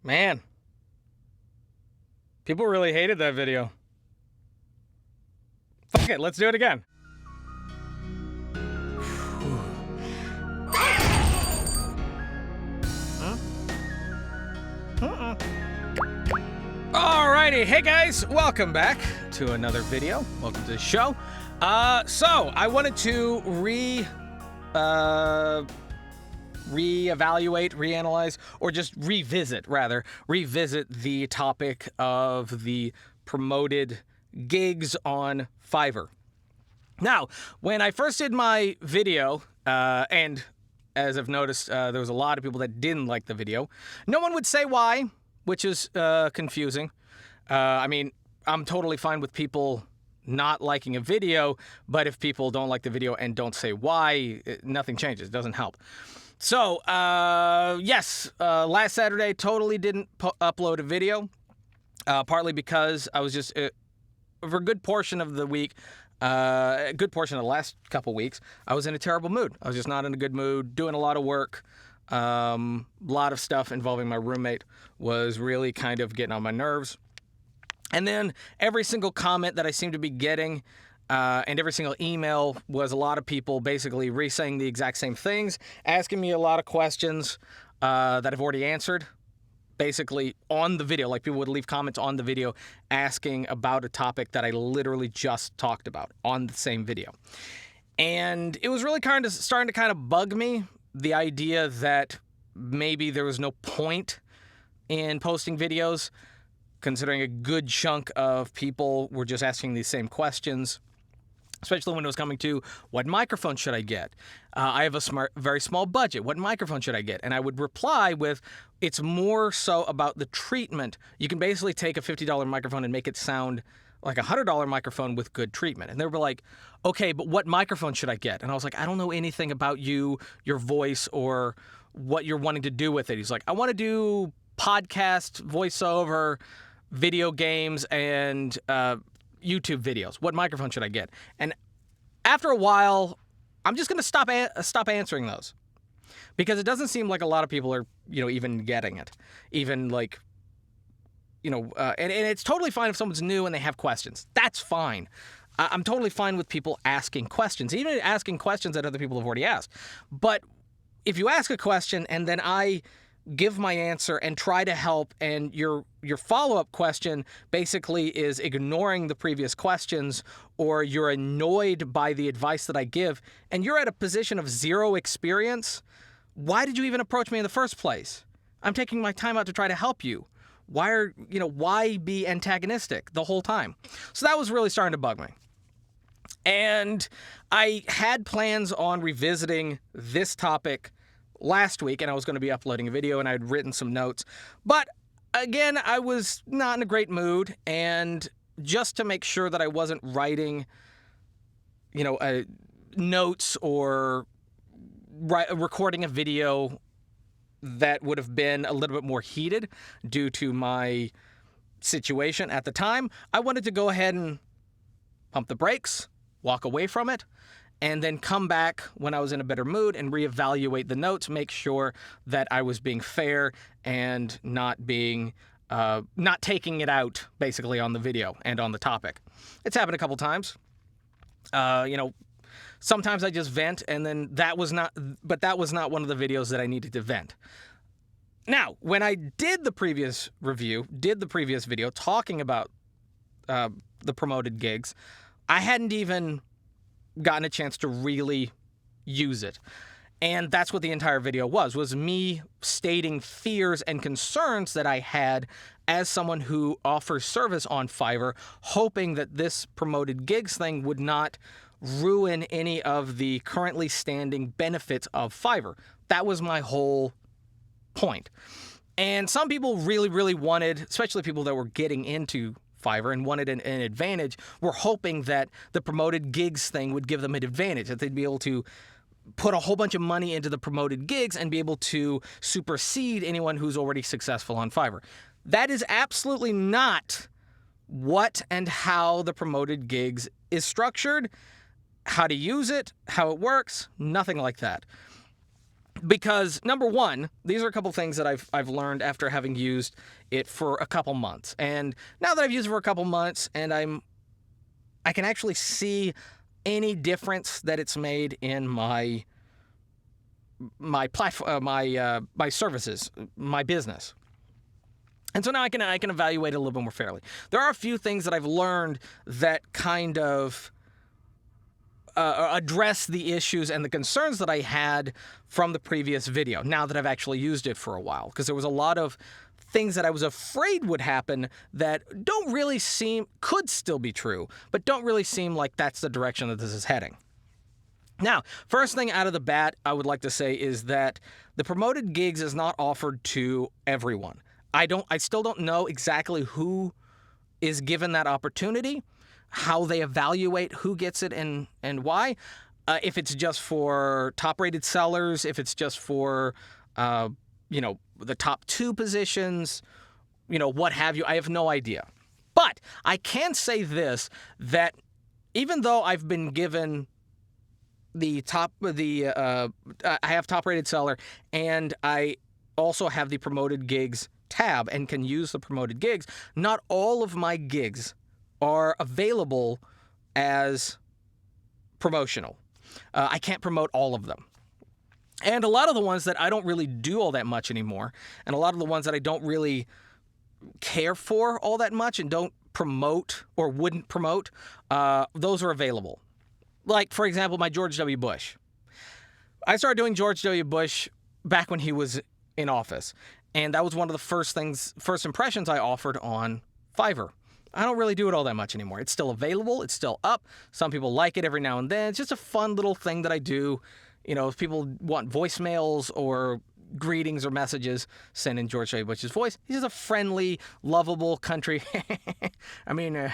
Man, people really hated that video. Fuck it, let's do it again. Alrighty, hey guys, welcome back to another video. Welcome to the show. So I wanted to reevaluate, reanalyze, or just revisit the topic of the promoted gigs on Fiverr. Now, when I first did my video, and as I've noticed, there was a lot of people that didn't like the video. No one would say why, which is confusing. I mean, I'm totally fine with people not liking a video, but if people don't like the video and don't say why, nothing changes. It doesn't help. So, yes, last Saturday totally didn't upload a video, partly because I was just, for a good portion of the week, a good portion of the last couple weeks, I was in a terrible mood. I was just not in a good mood, doing a lot of work. A lot of stuff involving my roommate was really kind of getting on my nerves. And then every single comment that I seemed to be getting and every single email was a lot of people basically re-saying the exact same things, asking me a lot of questions that I've already answered, basically on the video. Like, people would leave comments on the video asking about a topic that I literally just talked about on the same video. And it was really kind of starting to kind of bug me, the idea that maybe there was no point in posting videos, considering a good chunk of people were just asking these same questions, especially when it was coming to, what microphone should I get? I have a very small budget. What microphone should I get? And I would reply with, it's more so about the treatment. You can basically take a $50 microphone and make it sound like a $100 microphone with good treatment. And they were like, okay, but what microphone should I get? And I was like, I don't know anything about you, your voice, or what you're wanting to do with it. He's like, I want to do podcast, voiceover, video games, and YouTube videos. What microphone should I get? And after a while, I'm just going to stop answering those, because it doesn't seem like a lot of people are, even getting it. Even like, and it's totally fine if someone's new and they have questions. That's fine. I'm totally fine with people asking questions, even asking questions that other people have already asked. But if you ask a question and then I give my answer and try to help, and your follow-up question basically is ignoring the previous questions, or you're annoyed by the advice that I give, and you're at a position of zero experience, why did you even approach me in the first place? I'm taking my time out to try to help you. Why be antagonistic the whole time? So that was really starting to bug me. And I had plans on revisiting this topic last week, and I was going to be uploading a video, and I had written some notes. But again, I was not in a great mood, and just to make sure that I wasn't writing, notes or recording a video that would have been a little bit more heated due to my situation at the time, I wanted to go ahead and pump the brakes, walk away from it, and then come back when I was in a better mood and reevaluate the notes, make sure that I was being fair and not taking it out basically on the video and on the topic. It's happened a couple times. Sometimes I just vent, and then that was not one of the videos that I needed to vent. Now, when I did the previous video talking about the promoted gigs, I hadn't even gotten a chance to really use it. And that's what the entire video was me stating fears and concerns that I had as someone who offers service on Fiverr, hoping that this promoted gigs thing would not ruin any of the currently standing benefits of Fiverr. That was my whole point. And some people really, really wanted, especially people that were getting into Fiverr and wanted an advantage, were hoping that the promoted gigs thing would give them an advantage, that they'd be able to put a whole bunch of money into the promoted gigs and be able to supersede anyone who's already successful on Fiverr. That is absolutely not what and how the promoted gigs is structured, how to use it, how it works, nothing like that. Because number one, these are a couple things that I've learned after having used it for a couple months. And now that I've used it for a couple months and I can actually see any difference that it's made in my platform, my services, my business. And so now I can evaluate it a little bit more fairly. There are a few things that I've learned that kind of address the issues and the concerns that I had from the previous video, now that I've actually used it for a while. Because there was a lot of things that I was afraid would happen that could still be true, but don't really seem like that's the direction that this is heading. Now, first thing out of the bat, I would like to say is that the promoted gigs is not offered to everyone. I still don't know exactly who is given that opportunity, how they evaluate who gets it and why. If it's just for top-rated sellers, if it's just for, the top 2 positions, what have you. I have no idea. But I can say this, that even though I've been given I have top-rated seller, and I also have the promoted gigs tab and can use the promoted gigs, not all of my gigs are available as promotional. I can't promote all of them. And a lot of the ones that I don't really do all that much anymore, and a lot of the ones that I don't really care for all that much and don't promote or wouldn't promote, those are available. Like, for example, my George W. Bush. I started doing George W. Bush back when he was in office. And that was one of the first impressions I offered on Fiverr. I don't really do it all that much anymore. It's still available. It's still up. Some people like it every now and then. It's just a fun little thing that I do. If people want voicemails or greetings or messages, send in George W. Bush's voice. He's just a friendly, lovable country. I mean,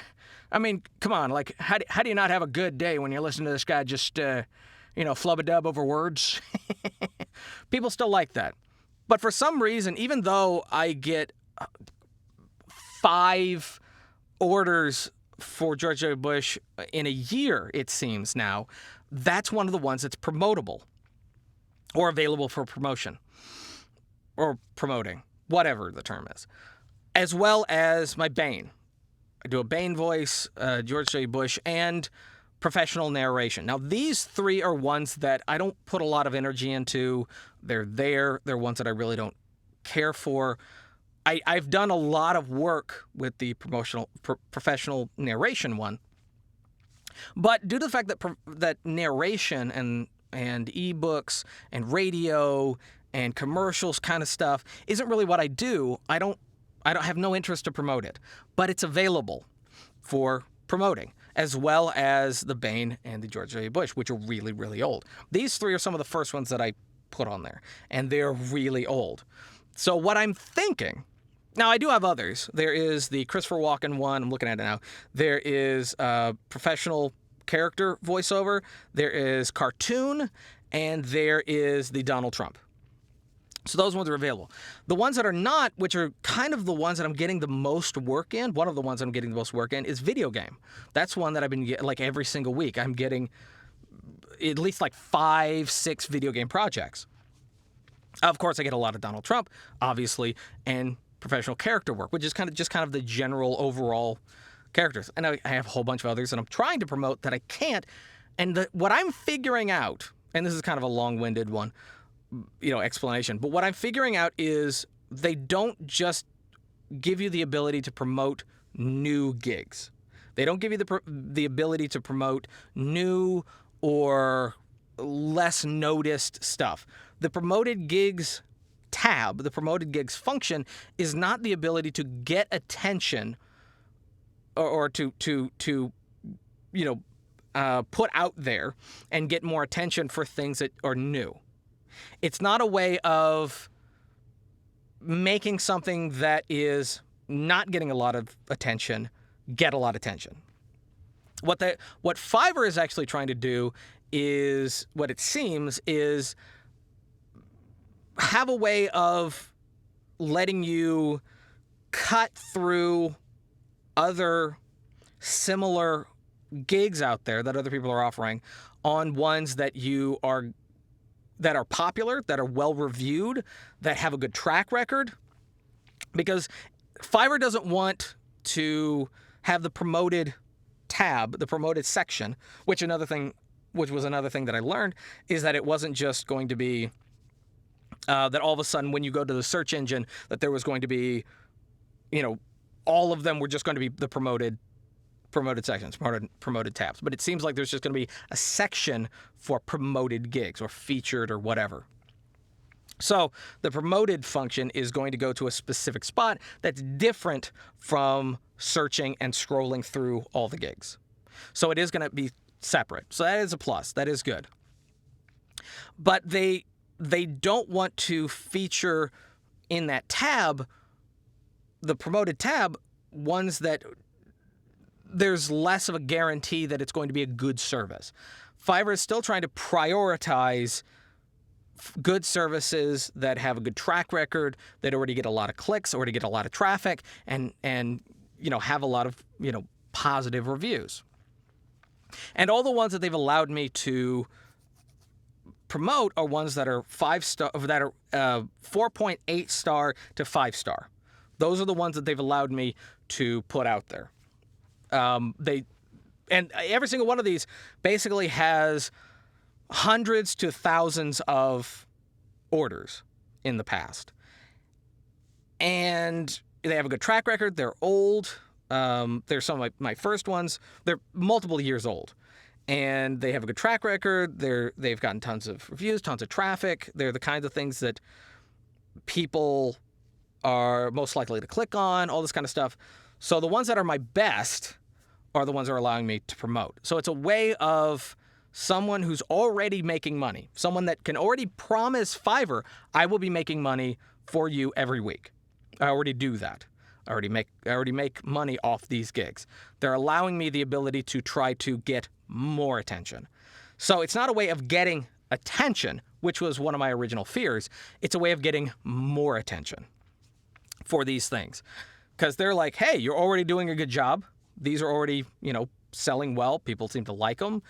come on. Like, how do you not have a good day when you listen to this guy just, flub-a-dub over words? People still like that. But for some reason, even though I get 5 orders for George W. Bush in a year, it seems now, that's one of the ones that's promotable or available for promotion or promoting, whatever the term is, as well as my Bane. I do a Bane voice, George W. Bush, and professional narration. Now, these 3 are ones that I don't put a lot of energy into. They're ones that I really don't care for. I've done a lot of work with the professional narration one, but due to the fact that narration and ebooks and radio and commercials kind of stuff isn't really what I do, I don't have no interest to promote it, but it's available for promoting, as well as the Bane and the George W. Bush, which are really, really old. These 3 are some of the first ones that I put on there, and they're really old. So what I'm thinking, now I do have others. There is the Christopher Walken one. I'm looking at it now. There is professional character voiceover. There is cartoon, and there is the Donald Trump. So those ones are available. The ones that are not, which are kind of the ones that I'm getting the most work in, one of the ones I'm getting the most work in is video game. That's one that I've been getting, like, every single week. I'm getting at least like 5-6 video game projects. Of course, I get a lot of Donald Trump, obviously, and professional character work, which is kind of the general overall characters. And I have a whole bunch of others that I'm trying to promote that I can't. And what I'm figuring out, and this is kind of a long-winded one, explanation, but what I'm figuring out is they don't just give you the ability to promote new gigs. They don't give you the ability to promote new or less noticed stuff. The promoted gigs tab, the promoted gigs function, is not the ability to get attention or to put out there and get more attention for things that are new. It's not a way of making something that is not getting a lot of attention get a lot of attention. What Fiverr is actually trying to do is, what it seems, is have a way of letting you cut through other similar gigs out there that other people are offering on ones that you are that are popular, that are well reviewed, that have a good track record, because Fiverr doesn't want to have the promoted tab, the promoted section, which was another thing that I learned, is that it wasn't just going to be that all of a sudden when you go to the search engine that there was going to be, all of them were just going to be the promoted sections, promoted tabs. But it seems like there's just going to be a section for promoted gigs or featured or whatever. So the promoted function is going to go to a specific spot that's different from searching and scrolling through all the gigs. So it is going to be separate. So that is a plus. That is good. But they don't want to feature in that tab, the promoted tab, ones that there's less of a guarantee that it's going to be a good service. Fiverr is still trying to prioritize good services that have a good track record, that already get a lot of clicks, already get a lot of traffic, and have a lot of positive reviews. And all the ones that they've allowed me to promote are ones that are 5-star, that are 4.8 star to 5-star. Those are the ones that they've allowed me to put out there. And every single one of these basically has hundreds to thousands of orders in the past. And they have a good track record. They're old. They're some of my first ones. They're multiple years old. And they have a good track record. They've gotten tons of reviews, tons of traffic. They're the kinds of things that people are most likely to click on, all this kind of stuff. So the ones that are my best are the ones that are allowing me to promote. So it's a way of someone who's already making money, someone that can already promise Fiverr, I will be making money for you every week. I already do that. I already make money off these gigs. They're allowing me the ability to try to get more attention. So it's not a way of getting attention, which was one of my original fears. It's a way of getting more attention for these things. Because they're like, hey, you're already doing a good job. These are already, selling well. People seem to like them.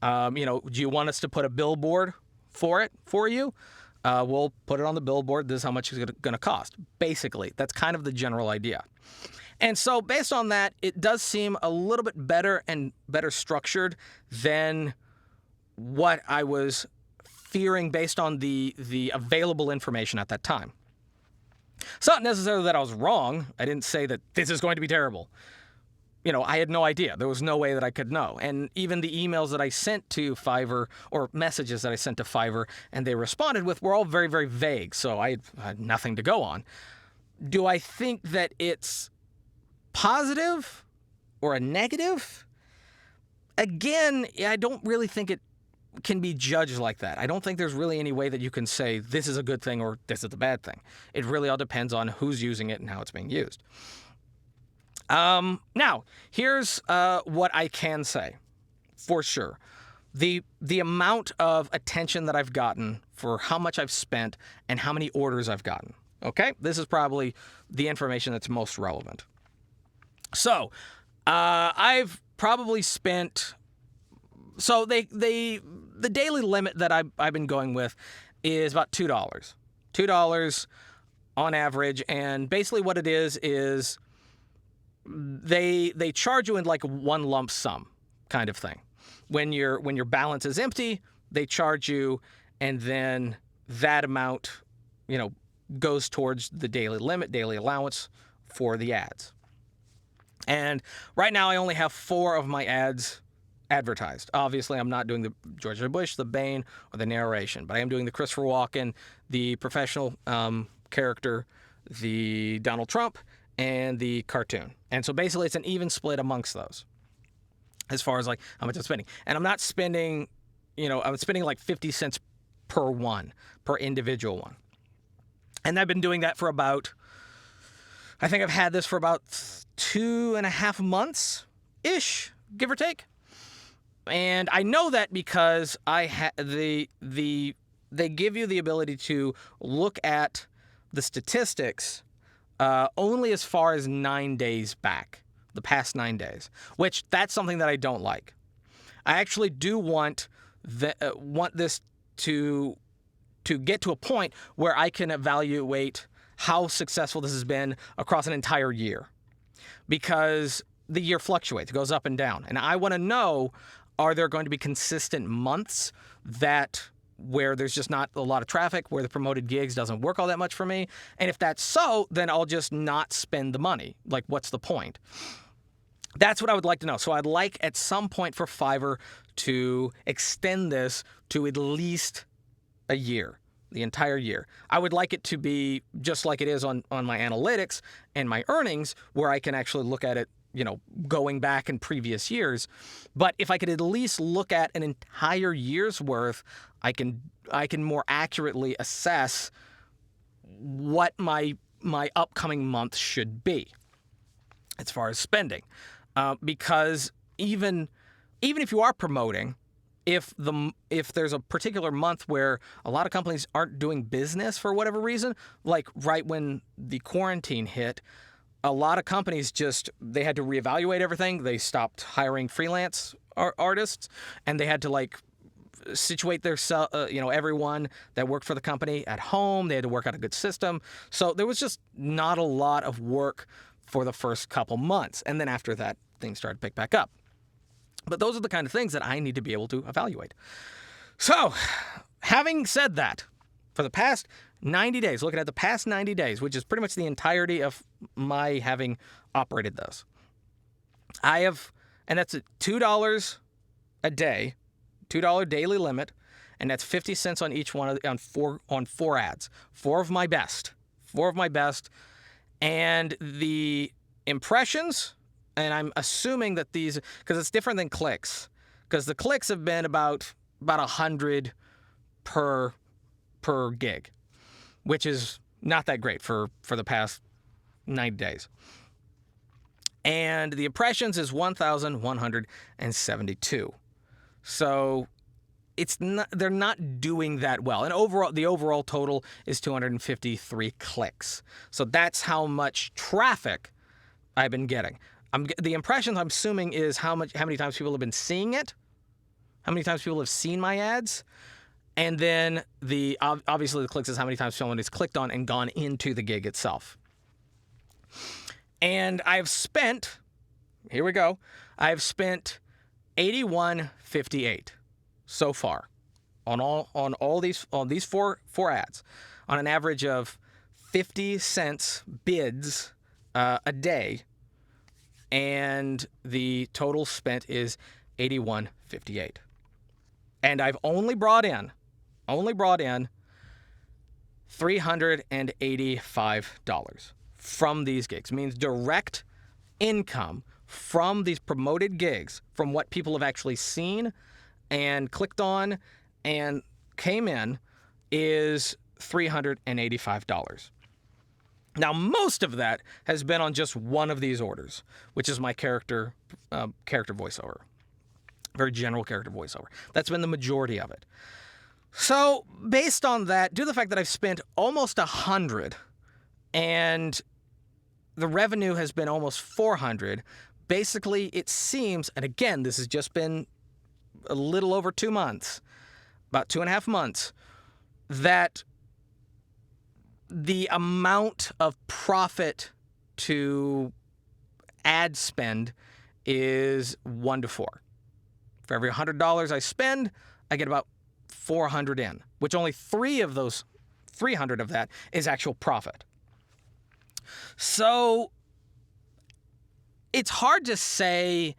Do you want us to put a billboard for you? We'll put it on the billboard. This is how much it's going to cost. Basically, that's kind of the general idea. And so based on that, it does seem a little bit better and better structured than what I was fearing based on the available information at that time. It's not necessarily that I was wrong. I didn't say that this is going to be terrible. I had no idea. There was no way that I could know. And even the emails that I sent to Fiverr, or messages that I sent to Fiverr and they responded with, were all very, very vague. So I had nothing to go on. Do I think that it's positive or a negative? Again, I don't really think it can be judged like that. I don't think there's really any way that you can say this is a good thing or this is a bad thing. It really all depends on who's using it and how it's being used. Now, here's what I can say for sure. The amount of attention that I've gotten for how much I've spent and how many orders I've gotten. Okay? This is probably the information that's most relevant. So, I've probably spent... So the daily limit that I've been going with is about $2. $2 on average, and basically what it is they charge you in like one lump sum kind of thing. When your balance is empty, they charge you, and then that amount, goes towards the daily limit, daily allowance for the ads. And right now I only have 4 of my ads advertised. Obviously, I'm not doing the George W. Bush, the Bane, or the narration, but I am doing the Christopher Walken, the professional character, the Donald Trump, and the cartoon. And so basically it's an even split amongst those as far as like how much I'm spending. And I'm not spending, I'm spending like 50 cents per individual one. And I've been doing that for I think I've had this for about 2.5 months-ish, give or take. And I know that because they give you the ability to look at the statistics only as far as 9 days back, the past 9 days, which that's something that I don't like. I actually do want this to to get to a point where I can evaluate how successful this has been across an entire year, because the year fluctuates, it goes up and down. And I want to know, are there going to be consistent months where there's just not a lot of traffic, where the promoted gigs doesn't work all that much for me? And if that's so, then I'll just not spend the money. Like, what's the point? That's what I would like to know. So I'd like at some point for Fiverr to extend this to at least a year, the entire year. I would like it to be just like it is on my analytics and my earnings, where I can actually look at it, going back in previous years. But if I could at least look at an entire year's worth, I can more accurately assess what my upcoming month should be as far as spending. Because even if you are promoting, if there's a particular month where a lot of companies aren't doing business for whatever reason, like right when the quarantine hit, a lot of companies they had to reevaluate everything. They stopped hiring freelance artists, and they had to situate their everyone that worked for the company at home. They had to work out a good system. So there was just not a lot of work for the first couple months. And then after that, things started to pick back up. But those are the kind of things that I need to be able to evaluate. So, having said that, for the past 90 days, looking at the past 90 days, which is pretty much the entirety of my having operated this, and that's at $2 a day, $2 daily limit, and that's 50 cents on each one on four ads, four of my best, and the impressions. And I'm assuming that these, because it's different than clicks, because the clicks have been about 100 per gig, which is not that great for the past 90 days. And the impressions is 1,172. So they're not doing that well. And the overall total is 253 clicks. So that's how much traffic I've been getting. The impressions, I'm assuming, is how many times people have been seeing it, how many times people have seen my ads, and then obviously the clicks is how many times someone has clicked on and gone into the gig itself. And I've spent $81.58 so far on all these four ads, on an average of 50 cents bids a day. And the total spent is $81.58. And I've only brought in $385 from these gigs. It means direct income from these promoted gigs, from what people have actually seen and clicked on and came in, is $385. Now, most of that has been on just one of these orders, which is my character voiceover, very general character voiceover. That's been the majority of it. So, based on that, due to the fact that I've spent almost 100 and the revenue has been almost 400, basically it seems, and again, this has just been a little over 2 months, about 2.5 months, that the amount of profit to ad spend is 1 to 4. For every $100 I spend, I get about 400 in, which only 300 of that is actual profit. So it's hard to say,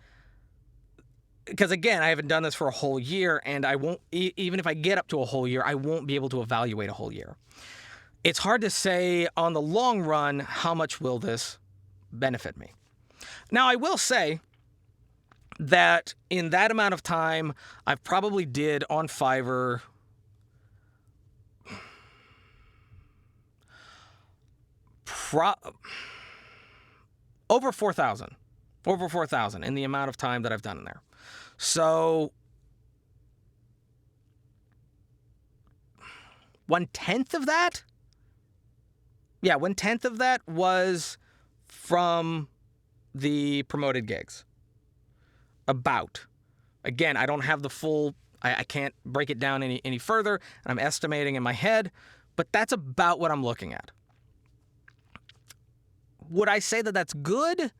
because again, I haven't done this for a whole year, and I won't, even if I get up to a whole year, I won't be able to evaluate a whole year. It's hard to say on the long run, how much will this benefit me? Now, I will say that in that amount of time, I've probably did on Fiverr over 4,000 in the amount of time that I've done in there. So 1/10 of that? Yeah, 1/10 of that was from the promoted gigs. About. Again, I don't have the full I can't break it down any further, and I'm estimating in my head, but that's about what I'm looking at. Would I say that that's good?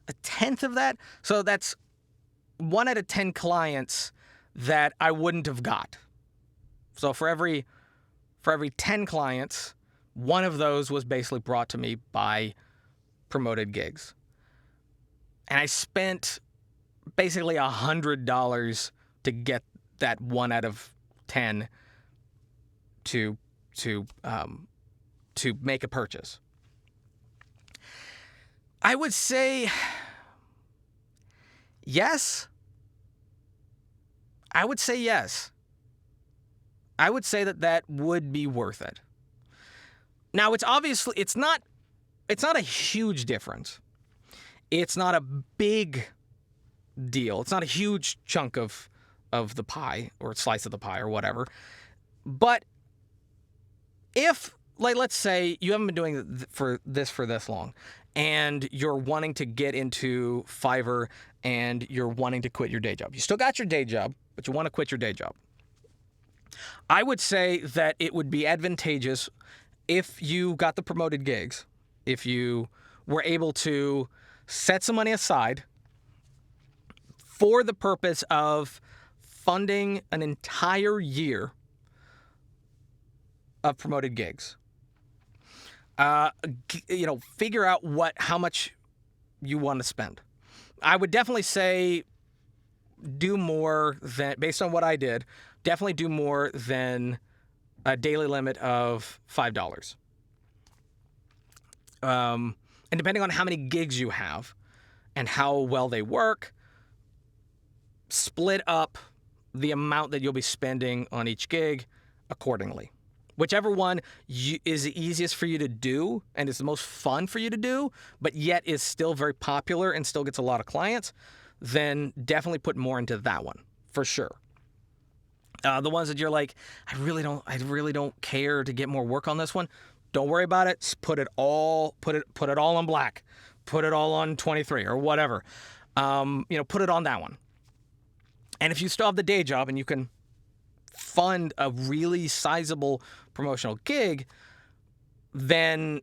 A tenth of that? So that's 1 out of 10 clients that I wouldn't have got. So for every 10 clients, one of those was basically brought to me by promoted gigs. And I spent basically $100 to get that 1 out of 10 to make a purchase. I would say yes. I would say yes. I would say that would be worth it. Now, it's not a huge difference. It's not a big deal. It's not a huge chunk of the pie or slice of the pie or whatever. But if, like, let's say you haven't been doing for this long, and you're wanting to get into Fiverr and you're wanting to quit your day job. You still got your day job, but you want to quit your day job. I would say that it would be advantageous if you got the promoted gigs, if you were able to set some money aside for the purpose of funding an entire year of promoted gigs. Figure out how much you want to spend. I would definitely say do more than, based on what I did, definitely do more than a daily limit of $5. And depending on how many gigs you have and how well they work, split up the amount that you'll be spending on each gig accordingly. Whichever one is the easiest for you to do and is the most fun for you to do, but yet is still very popular and still gets a lot of clients, then definitely put more into that one, for sure. The ones that you're like, I really don't care to get more work on this one. Don't worry about it. Just put it all on black. Put it all on 23 or whatever. Put it on that one. And if you still have the day job and you can fund a really sizable promotional gig, then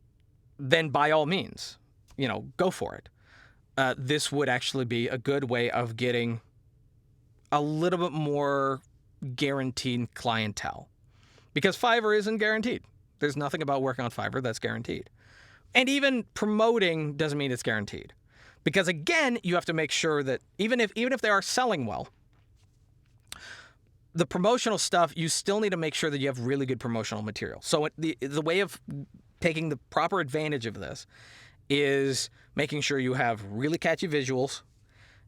by all means, go for it. This would actually be a good way of getting a little bit more guaranteed clientele, because Fiverr isn't guaranteed. There's nothing about working on Fiverr that's guaranteed. And even promoting doesn't mean it's guaranteed, because again, you have to make sure that even if they are selling well, the promotional stuff, you still need to make sure that you have really good promotional material. So the way of taking the proper advantage of this is making sure you have really catchy visuals,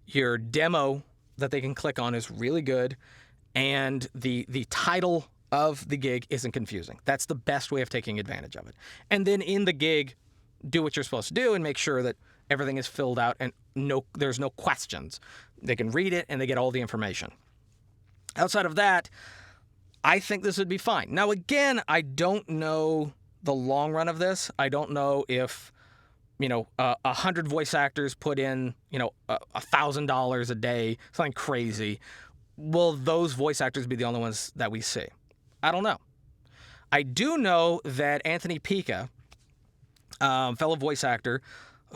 your demo that they can click on is really good, and the title of the gig isn't confusing. That's the best way of taking advantage of it. And then in the gig, do what you're supposed to do and make sure that everything is filled out and there's no questions. They can read it and they get all the information. Outside of that, I think this would be fine. Now, again, I don't know the long run of this. I don't know if, 100 voice actors put in, $1,000 a day, something crazy. Will those voice actors be the only ones that we see? I don't know. I do know that Anthony Pica, fellow voice actor,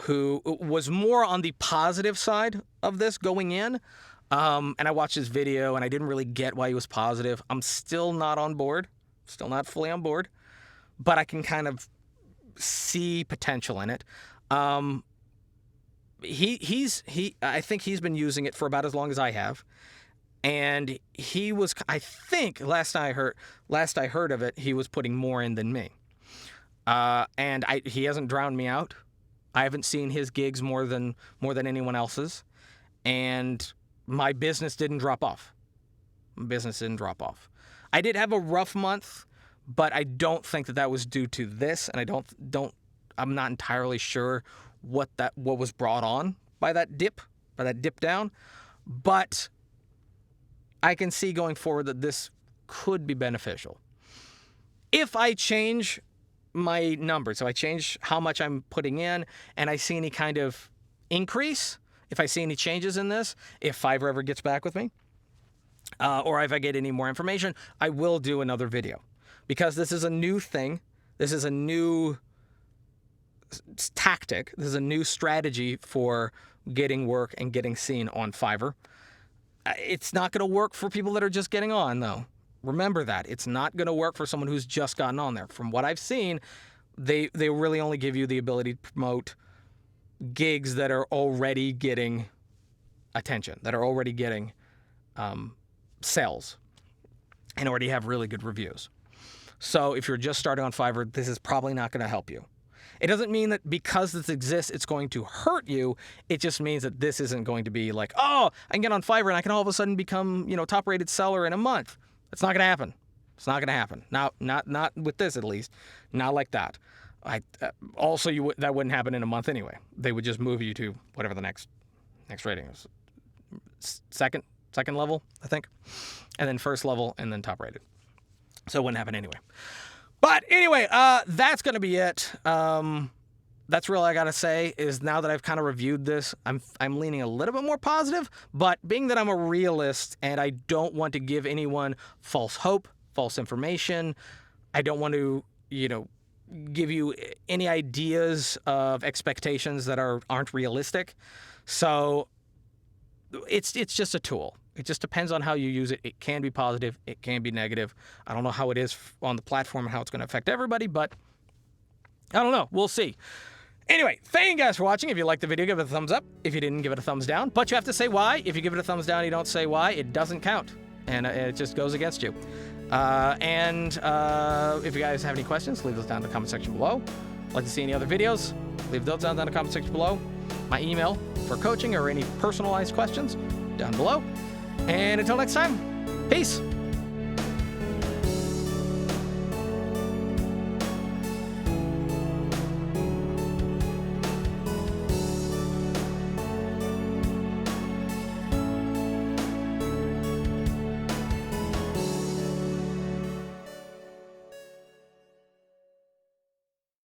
who was more on the positive side of this going in, and I watched his video, and I didn't really get why he was positive. I'm still not on board, still not fully on board, but I can kind of see potential in it. I think he's been using it for about as long as I have, and he was, I think, last I heard of it, he was putting more in than me, and he hasn't drowned me out. I haven't seen his gigs more than anyone else's, and my business didn't drop off. I did have a rough month, but I don't think that was due to this, and I'm not entirely sure what was brought on by that dip down, but I can see going forward that this could be beneficial. If I change my numbers, so I change how much I'm putting in, and I see any kind of increase, if I see any changes in this, if Fiverr ever gets back with me, or if I get any more information, I will do another video, because this is a new thing. This is a new tactic. This is a new strategy for getting work and getting seen on Fiverr. It's not going to work for people that are just getting on, though. Remember that. It's not going to work for someone who's just gotten on there. From what I've seen, they really only give you the ability to promote gigs that are already getting attention, that are already getting sales, and already have really good reviews. So if you're just starting on Fiverr, this is probably not going to help you. It doesn't mean that because this exists, it's going to hurt you. It just means that this isn't going to be like, oh, I can get on Fiverr and I can all of a sudden become, top-rated seller in a month. It's not going to happen. It's not going to happen. Not with this, at least. Not like that. Also, that wouldn't happen in a month anyway. They would just move you to whatever the next rating is. Second level, I think, and then first level, and then top-rated. So it wouldn't happen anyway. But anyway, that's going to be it. That's really all I got to say, is now that I've kind of reviewed this, I'm leaning a little bit more positive, but being that I'm a realist and I don't want to give anyone false hope, false information, I don't want to, give you any ideas of expectations that aren't realistic. So it's just a tool. It just depends on how you use it. It can be positive. It can be negative. I don't know how it is on the platform and how it's going to affect everybody, but I don't know. We'll see. Anyway, thank you guys for watching. If you liked the video, give it a thumbs up. If you didn't, give it a thumbs down. But you have to say why. If you give it a thumbs down and you don't say why, it doesn't count. And it just goes against you. If you guys have any questions, leave those down in the comment section below. Like to see any other videos, leave those down in the comment section below. My email for coaching or any personalized questions down below. And until next time, peace.